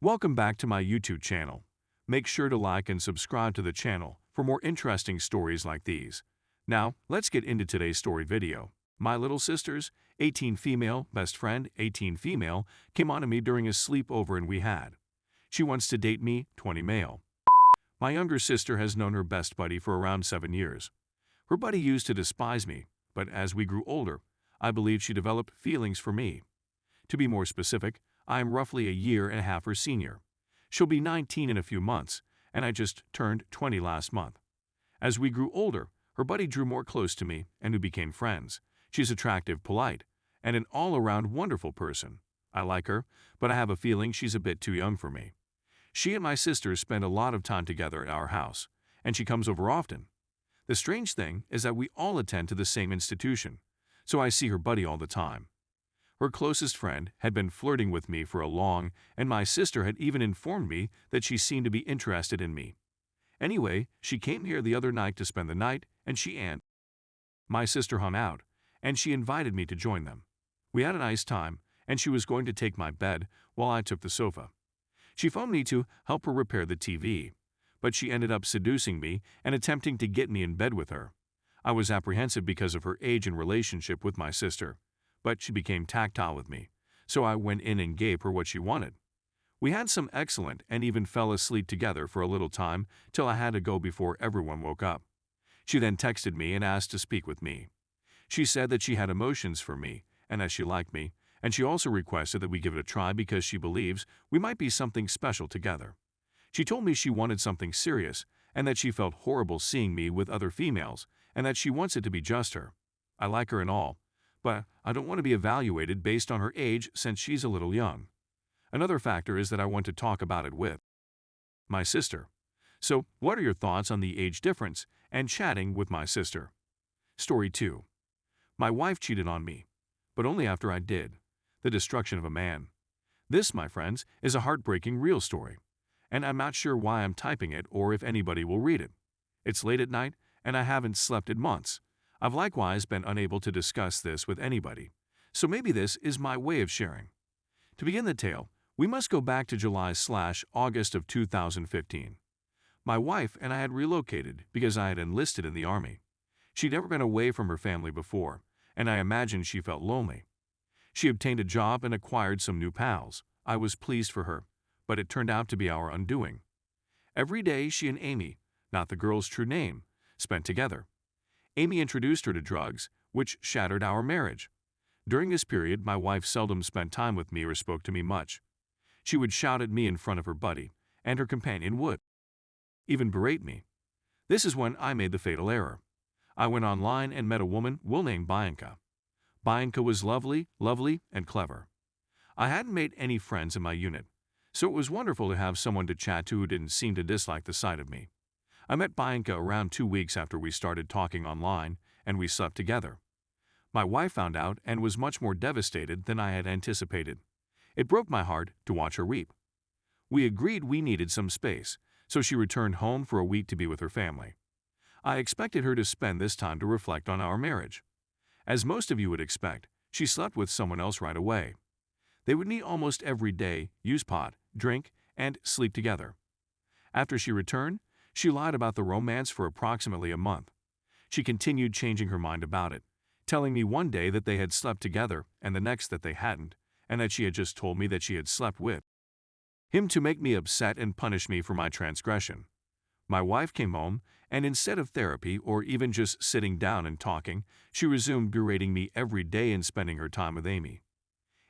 Welcome back to my YouTube channel. Make sure to like and subscribe to the channel for more interesting stories like these. Now, let's get into today's story video. My little sister's 18 female best friend, 18 female, came on to me during a sleepover and we had. She wants to date me, 20 male. My younger sister has known her best buddy for around 7 years. Her buddy used to despise me, but as we grew older, I believe she developed feelings for me. To be more specific, I am roughly a year and a half her senior. She'll be 19 in a few months, and I just turned 20 last month. As we grew older, her buddy drew more close to me, and we became friends. She's attractive, polite, and an all-around wonderful person. I like her, but I have a feeling she's a bit too young for me. She and my sister spend a lot of time together at our house, and she comes over often. The strange thing is that we all attend to the same institution, so I see her buddy all the time. Her closest friend had been flirting with me for a long, and my sister had even informed me that she seemed to be interested in me. Anyway, she came here the other night to spend the night, and she and my sister hung out, and she invited me to join them. We had a nice time, and she was going to take my bed while I took the sofa. She phoned me to help her repair the TV, but she ended up seducing me and attempting to get me in bed with her. I was apprehensive because of her age and relationship with my sister, but she became tactile with me, so I went in and gave her what she wanted. We had some excellent and even fell asleep together for a little time till I had to go before everyone woke up. She then texted me and asked to speak with me. She said that she had emotions for me and that she liked me, and she also requested that we give it a try because she believes we might be something special together. She told me she wanted something serious and that she felt horrible seeing me with other females and that she wants it to be just her. I like her and all, but I don't want to be evaluated based on her age since she's a little young. Another factor is that I want to talk about it with my sister. So, what are your thoughts on the age difference and chatting with my sister? Story 2. My wife cheated on me, but only after I did. The destruction of a man. This, my friends, is a heartbreaking real story, and I'm not sure why I'm typing it or if anybody will read it. It's late at night, and I haven't slept in months. I've likewise been unable to discuss this with anybody, so maybe this is my way of sharing. To begin the tale, we must go back to July/August of 2015. My wife and I had relocated because I had enlisted in the Army. She'd never been away from her family before, and I imagined she felt lonely. She obtained a job and acquired some new pals. I was pleased for her, but it turned out to be our undoing. Every day she and Amy, not the girl's true name, spent together. Amy introduced her to drugs, which shattered our marriage. During this period, my wife seldom spent time with me or spoke to me much. She would shout at me in front of her buddy, and her companion would even berate me. This is when I made the fatal error. I went online and met a woman we'll name Bianca. Bianca was lovely, and clever. I hadn't made any friends in my unit, so it was wonderful to have someone to chat to who didn't seem to dislike the sight of me. I met Bianca around 2 weeks after we started talking online, and we slept together. My wife found out and was much more devastated than I had anticipated. It broke my heart to watch her weep. We agreed we needed some space, so she returned home for a week to be with her family. I expected her to spend this time to reflect on our marriage. As most of you would expect, she slept with someone else right away. They would meet almost every day, use pot, drink, and sleep together. After she returned, she lied about the romance for approximately a month. She continued changing her mind about it, telling me one day that they had slept together and the next that they hadn't, and that she had just told me that she had slept with him to make me upset and punish me for my transgression. My wife came home, and instead of therapy or even just sitting down and talking, she resumed berating me every day and spending her time with Amy.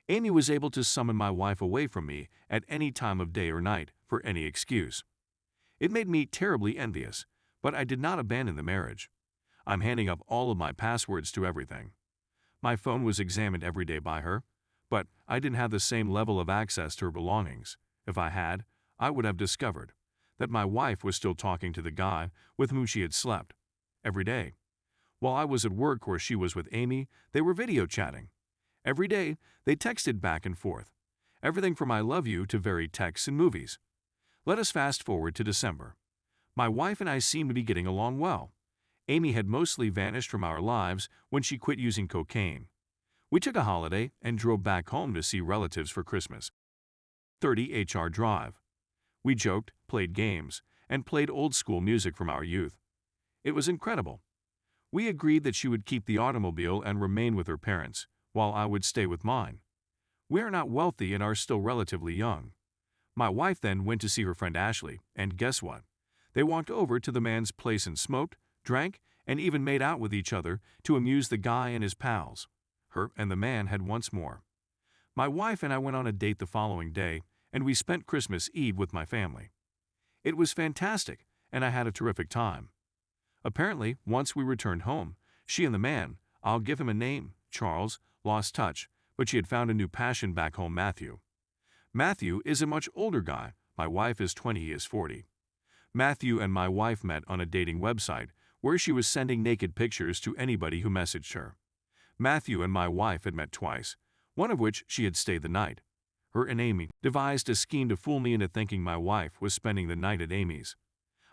Amy was able to summon my wife away from me at any time of day or night for any excuse. It made me terribly envious, but I did not abandon the marriage. I'm handing up all of my passwords to everything. My phone was examined every day by her, but I didn't have the same level of access to her belongings. If I had, I would have discovered that my wife was still talking to the guy with whom she had slept every day. While I was at work or she was with Amy, they were video chatting. Every day, they texted back and forth. Everything from I love you to varied texts and movies. Let us fast forward to December. My wife and I seemed to be getting along well. Amy had mostly vanished from our lives when she quit using cocaine. We took a holiday and drove back home to see relatives for Christmas. 30 HR Drive. We joked, played games, and played old-school music from our youth. It was incredible. We agreed that she would keep the automobile and remain with her parents, while I would stay with mine. We are not wealthy and are still relatively young. My wife then went to see her friend Ashley, and guess what? They walked over to the man's place and smoked, drank, and even made out with each other to amuse the guy and his pals. Her and the man had once more. My wife and I went on a date the following day, and we spent Christmas Eve with my family. It was fantastic, and I had a terrific time. Apparently, once we returned home, she and the man, I'll give him a name, Charles, lost touch, but she had found a new passion back home, Matthew. Matthew is a much older guy. My wife is 20, he is 40. Matthew and my wife met on a dating website where she was sending naked pictures to anybody who messaged her. Matthew and my wife had met twice, one of which she had stayed the night. Her and Amy devised a scheme to fool me into thinking my wife was spending the night at Amy's.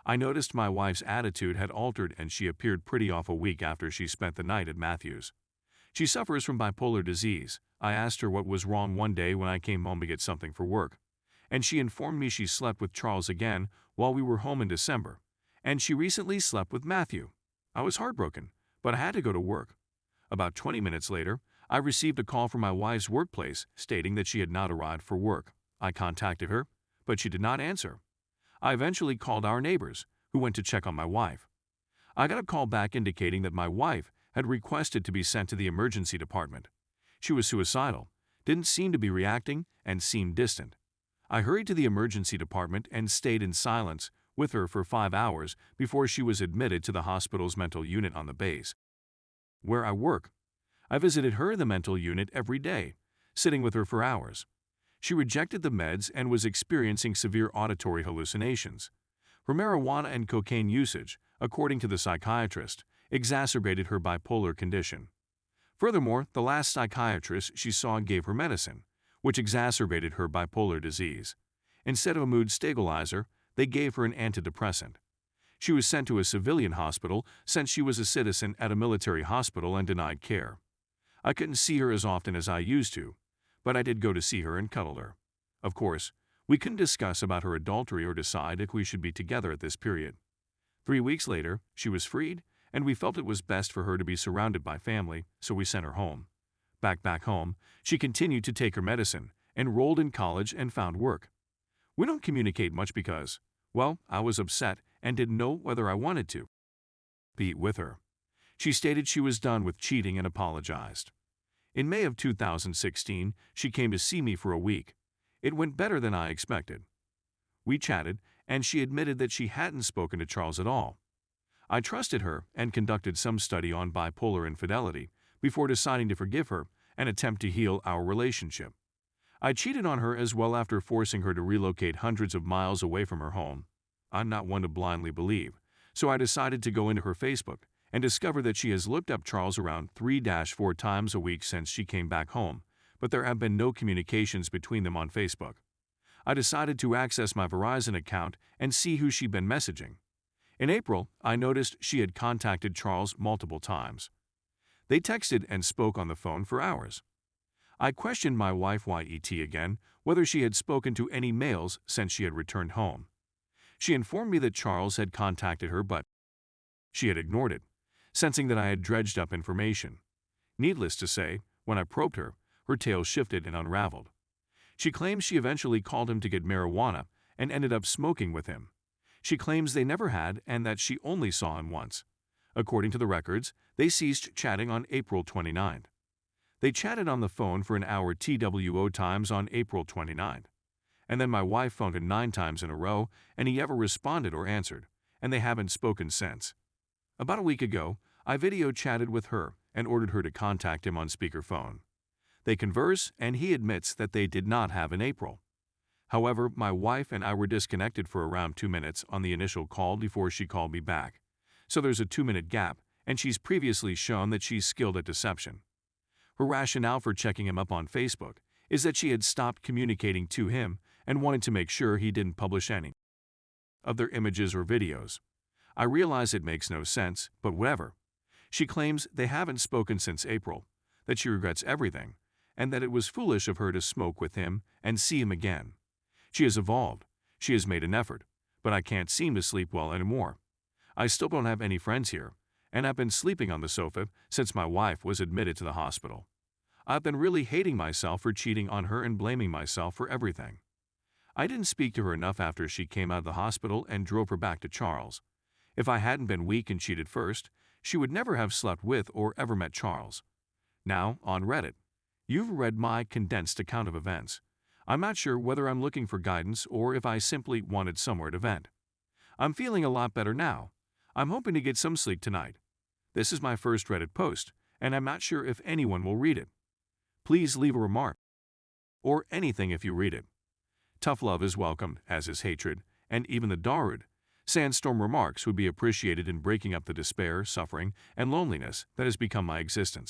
I noticed my wife's attitude had altered and she appeared pretty off a week after she spent the night at Matthew's. She suffers from bipolar disease. I asked her what was wrong one day when I came home to get something for work, and she informed me she slept with Charles again while we were home in December, and she recently slept with Matthew. I was heartbroken, but I had to go to work. About 20 minutes later, I received a call from my wife's workplace stating that she had not arrived for work. I contacted her, but she did not answer. I eventually called our neighbors, who went to check on my wife. I got a call back indicating that my wife had requested to be sent to the emergency department. She was suicidal, didn't seem to be reacting, and seemed distant. I hurried to the emergency department and stayed in silence with her for 5 hours before she was admitted to the hospital's mental unit on the base, where I work. I visited her in the mental unit every day, sitting with her for hours. She rejected the meds and was experiencing severe auditory hallucinations. Her marijuana and cocaine usage, according to the psychiatrist, exacerbated her bipolar condition. Furthermore, the last psychiatrist she saw gave her medicine, which exacerbated her bipolar disease. Instead of a mood stabilizer, they gave her an antidepressant. She was sent to a civilian hospital since she was a citizen at a military hospital and denied care. I couldn't see her as often as I used to, but I did go to see her and cuddle her. Of course, we couldn't discuss about her adultery or decide if we should be together at this period. 3 weeks later, she was freed, and we felt it was best for her to be surrounded by family, so we sent her home. Back home, she continued to take her medicine, enrolled in college, and found work. We don't communicate much because, well, I was upset and didn't know whether I wanted to be with her. She stated she was done with cheating and apologized. In May of 2016, she came to see me for a week. It went better than I expected. We chatted, and she admitted that she hadn't spoken to Charles at all. I trusted her and conducted some study on bipolar infidelity before deciding to forgive her and attempt to heal our relationship. I cheated on her as well after forcing her to relocate hundreds of miles away from her home. I'm not one to blindly believe, so I decided to go into her Facebook and discover that she has looked up Charles around 3-4 times a week since she came back home, but there have been no communications between them on Facebook. I decided to access my Verizon account and see who she'd been messaging. In April, I noticed she had contacted Charles multiple times. They texted and spoke on the phone for hours. I questioned my wife YET again whether she had spoken to any males since she had returned home. She informed me that Charles had contacted her, but she had ignored it, sensing that I had dredged up information. Needless to say, when I probed her, her tale shifted and unraveled. She claims she eventually called him to get marijuana and ended up smoking with him. She claims they never had and that she only saw him once. According to the records, they ceased chatting on April 29th. They chatted on the phone for an hour TWO times on April 29th. And then my wife phoned him 9 times in a row, and he never responded or answered, and they haven't spoken since. About a week ago, I video chatted with her and ordered her to contact him on speakerphone. They converse, and he admits that they did not have in April. However, my wife and I were disconnected for around 2 minutes on the initial call before she called me back. So there's a 2-minute gap, and she's previously shown that she's skilled at deception. Her rationale for checking him up on Facebook is that she had stopped communicating to him and wanted to make sure he didn't publish any of their images or videos. I realize it makes no sense, but whatever. She claims they haven't spoken since April, that she regrets everything, and that it was foolish of her to smoke with him and see him again. She has evolved. She has made an effort, but I can't seem to sleep well anymore. I still don't have any friends here, and I've been sleeping on the sofa since my wife was admitted to the hospital. I've been really hating myself for cheating on her and blaming myself for everything. I didn't speak to her enough after she came out of the hospital and drove her back to Charles. If I hadn't been weak and cheated first, she would never have slept with or ever met Charles. Now, on Reddit, you've read my condensed account of events. I'm not sure whether I'm looking for guidance or if I simply wanted somewhere to vent. I'm feeling a lot better now. I'm hoping to get some sleep tonight. This is my first Reddit post, and I'm not sure if anyone will read it. Please leave a remark, or anything if you read it. Tough love is welcomed, as is hatred, and even the Darude. Sandstorm remarks would be appreciated in breaking up the despair, suffering, and loneliness that has become my existence.